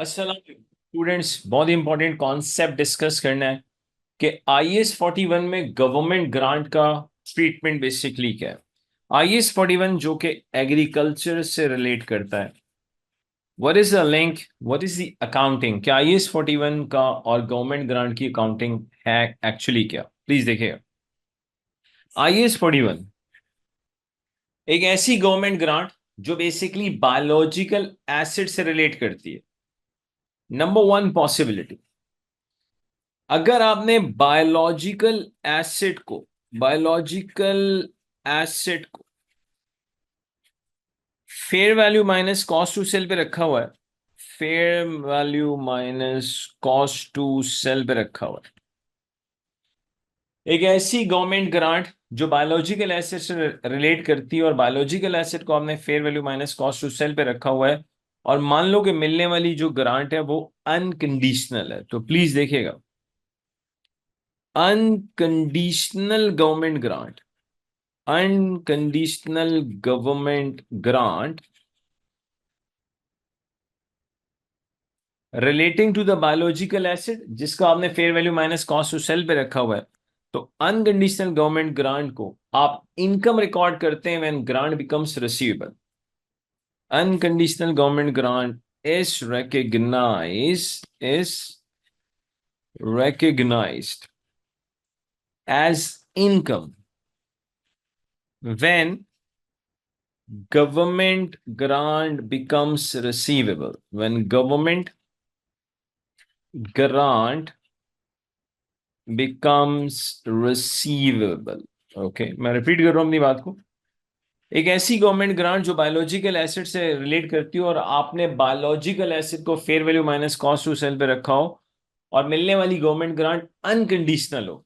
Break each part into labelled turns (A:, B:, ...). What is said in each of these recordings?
A: अस्सलाम स्टूडेंट्स, बहुत ही important concept discuss करना है कि IAS 41 में गवर्नमेंट ग्रांट का ट्रीटमेंट बेसिकली क्या है। IAS 41 जो कि एग्रीकल्चर से रिलेट करता है। What is the link, what is the accounting, क्या IAS 41 का और गवर्नमेंट ग्रांट की अकाउंटिंग है एक्चुअली क्या। प्लीज देखिएगा, IAS 41 एक ऐसी गवर्नमेंट ग्रांट जो बेसिकली बायोलॉजिकल एसिड से रिलेट करती है। नंबर वन पॉसिबिलिटी, अगर आपने बायोलॉजिकल एसिड को fair value minus cost to sell पे रखा हुआ है, fair value minus cost to sell पे रखा हुआ है, एक ऐसी गवर्नमेंट ग्रांट जो बायोलॉजिकल एसिड से रिलेट करती है और बायोलॉजिकल एसिड को आपने fair value minus cost to sell पे रखा हुआ है, और मान लो कि मिलने वाली जो ग्रांट है वो अनकंडीशनल है। तो प्लीज देखिएगा, unconditional government grant, unconditional government grant relating to the biological acid जिसका आपने fair value minus cost to sell पे रखा हुआ है। तो अनकंडीशनल गवर्नमेंट ग्रांट को आप इनकम रिकॉर्ड करते हैं when grant becomes receivable. Unconditional government grant is recognized as income when government grant becomes receivable, when government grant becomes receivable। Okay, मैं रिपीट कर रहा हूं अपनी बात को। एक ऐसी गवर्नमेंट ग्रांट जो बायोलॉजिकल एसिड से रिलेट करती हो और आपने बायोलॉजिकल एसिड को fair value minus cost to sell पे रखा हो, और मिलने वाली गवर्नमेंट ग्रांट अनकंडीशनल हो।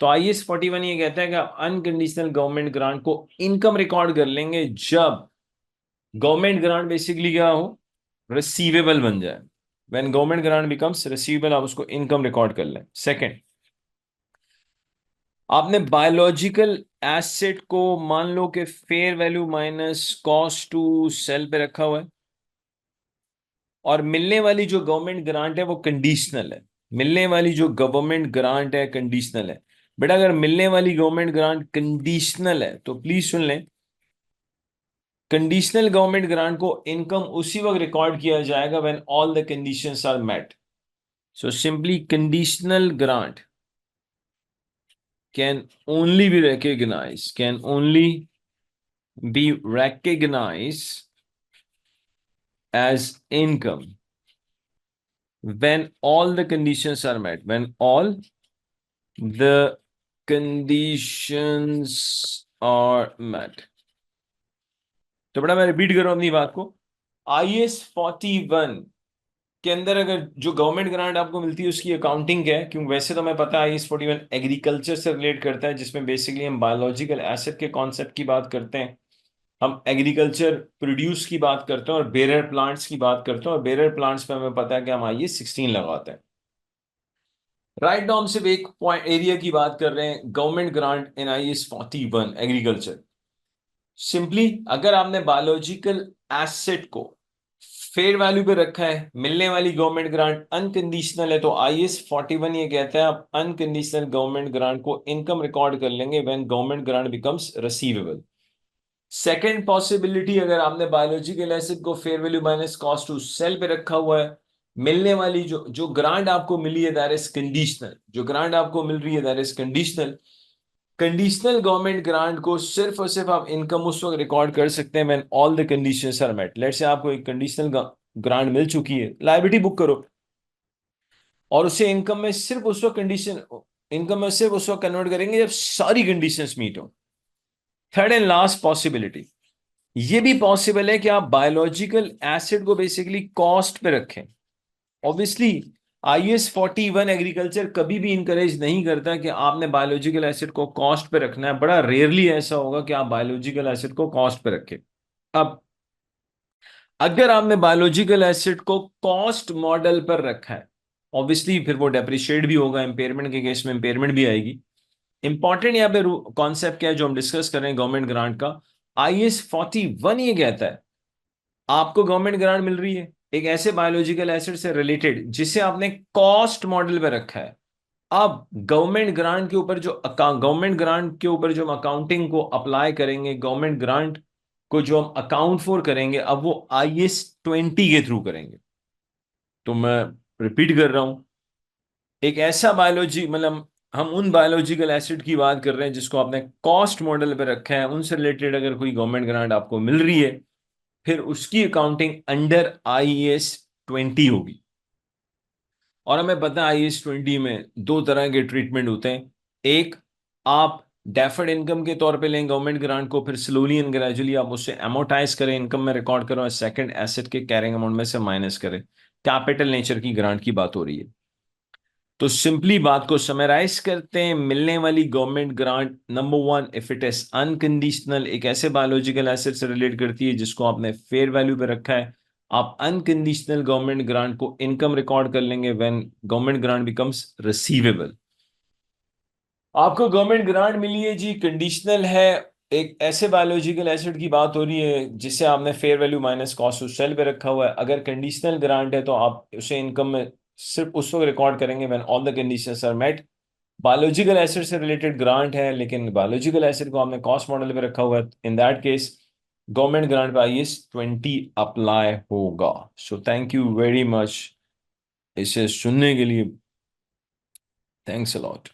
A: तो IAS 41 ये कहता है कि आप अनकंडीशनल गवर्नमेंट ग्रांट को इनकम रिकॉर्ड कर लेंगे जब गवर्नमेंट ग्रांट बेसिकली क्या हो, रिसीवेबल बन जाए। When government grant becomes receivable आप उसको इनकम रिकॉर्ड कर लें। सेकंड, आपने बायोलॉजिकल एसेट को मान लो कि fair value minus cost to sell पे रखा हुआ है, और मिलने वाली जो गवर्नमेंट ग्रांट है वो कंडीशनल है। मिलने वाली जो गवर्नमेंट ग्रांट है कंडीशनल है। बेटा, अगर मिलने वाली गवर्नमेंट ग्रांट कंडीशनल है तो प्लीज सुन लें, कंडीशनल गवर्नमेंट ग्रांट को इनकम उसी वक्त रिकॉर्ड किया जाएगा when all the conditions are met. So simply conditional grant can only be recognized as income when all the conditions are met, when all the conditions are met। तो बड़ा मैं repeat कर रहा हूं अपनी बात को। IAS 41 के अंदर अगर जो गवर्नमेंट ग्रांट आपको मिलती है उसकी अकाउंटिंग क्या है, क्योंकि वैसे तो मैं पता है IAS 41 एग्रीकल्चर से रिलेट करता है, जिसमें बेसिकली हम बायोलॉजिकल एसेट के कॉन्सेप्ट की बात करते हैं, हम एग्रीकल्चर प्रोड्यूस की बात करते हैं और बेरर प्लांट्स की बात करते हैं, और बेरर प्लांट्स पे हमें पता है कि हम IAS 16 लगाते हैं। राइट नाउ हम सिर्फ एक पॉइंट एरिया की बात कर रहे हैं, government grant in IAS 41 agriculture. Simply अगर आपने बायोलॉजिकल एसेट को फेयर वैल्यू पे रखा है, मिलने वाली गवर्नमेंट ग्रांट अनकंडीशनल है, तो IAS 41 ये कहता है आप अनकंडीशनल गवर्नमेंट ग्रांट को इनकम रिकॉर्ड कर लेंगे when government grant becomes receivable. Second possibility, अगर आपने बायोलॉजिकल एसिड को fair value minus cost to sell पे रखा हुआ है, मिलने वाली जो जो ग्रांट आपको मिली है दैट इज कंडीशनल, जो ग्रांट आपको मिल रही है that is conditional. Conditional government grant को सिर्फ और सिर्फ आप इनकम उस वक्त रिकॉर्ड कर सकते हैं when all the conditions are met. Let's say आपको एक कंडीशनल ग्रांट मिल चुकी है, लायबिलिटी बुक करो, और उसे इनकम में सिर्फ उस वक्त कन्वर्ट करेंगे जब सारी कंडीशंस मीट हो। थर्ड एंड लास्ट पॉसिबिलिटी, ये भी पॉसिबल है कि आप बायोलॉजिकल एसिड को बेसिकली कॉस्ट पे रखें। ऑब्वियसली IAS 41 एग्रीकल्चर कभी भी इंकरेज नहीं करता कि आपने बायोलॉजिकल एसिड को कॉस्ट पे रखना है। बड़ा रेयरली ऐसा होगा कि आप बायोलॉजिकल एसिड को कॉस्ट पे रखें। अब अगर आपने बायोलॉजिकल एसिड को कॉस्ट मॉडल पर रखा है, ऑब्वियसली फिर वो डेप्रिशिएट भी होगा, इंपेयरमेंट के केस में इंपेयरमेंट भी आएगी। इंपॉर्टेंट यहाँ पे कॉन्सेप्ट क्या है जो हम डिस्कस कर रहे हैं गवर्नमेंट ग्रांट का। IAS 41 ये कहता है आपको गवर्नमेंट ग्रांट मिल रही है, एक ऐसे बायोलॉजिकल एसिड से रिलेटेड जिसे आपने कॉस्ट मॉडल पे रखा है। अब गवर्नमेंट ग्रांट के ऊपर जो हम अकाउंटिंग को अप्लाई करेंगे, गवर्नमेंट ग्रांट को जो हम अकाउंट फॉर करेंगे, अब वो IS-20 के थ्रू करेंगे। तो मैं रिपीट कर रहा हूं, एक ऐसा बायोलॉजी मतलब हम उन बायोलॉजिकल एसिड की बात कर रहे हैं जिसको आपने कॉस्ट मॉडल पे रखा है, उनसे रिलेटेड अगर कोई गवर्नमेंट ग्रांट आपको मिल रही है, फिर उसकी अकाउंटिंग अंडर IS-20 होगी। और हमें पता है IS-20 में दो तरह के ट्रीटमेंट होते हैं। एक, आप डेफर्ड इनकम के तौर पे लें गवर्नमेंट ग्रांट को, फिर स्लोली एंड ग्रेजुअली आप उससे एमोटाइज करें, इनकम में रिकॉर्ड करें, और सेकंड, एसेट के कैरिंग अमाउंट में से माइनस करें। कैपिटल नेचर की ग्रांट की बात हो रही है। तो सिंपली बात को समराइज करते हैं, मिलने वाली government grant, number one, if it is unconditional, एक ऐसे बायोलॉजिकल एसेट से रिलेट करती है जिसको आपने फेयर वैल्यू पे रखा है। आप अनकंडीशनल गवर्नमेंट ग्रांट को इनकम रिकॉर्ड कर लेंगे when government grant becomes receivable. आपको गवर्नमेंट ग्रांट मिली है जी, कंडीशनल है, एक ऐसे बायोलॉजिकल एसिड की बात हो रही है जिसे आपने fair value minus cost of sell पे रखा हुआ है। अगर कंडीशनल ग्रांट है तो आप उसे इनकम में सिर्फ उस वक्त रिकॉर्ड करेंगे when all the conditions are met. Biological acid से रिलेटेड ग्रांट है लेकिन बायोलॉजिकल एसिड को आपने कॉस्ट मॉडल पे रखा हुआ है, in that case government grant पे IS-20 अप्लाई होगा। So thank you very much इसे सुनने के लिए। Thanks a lot.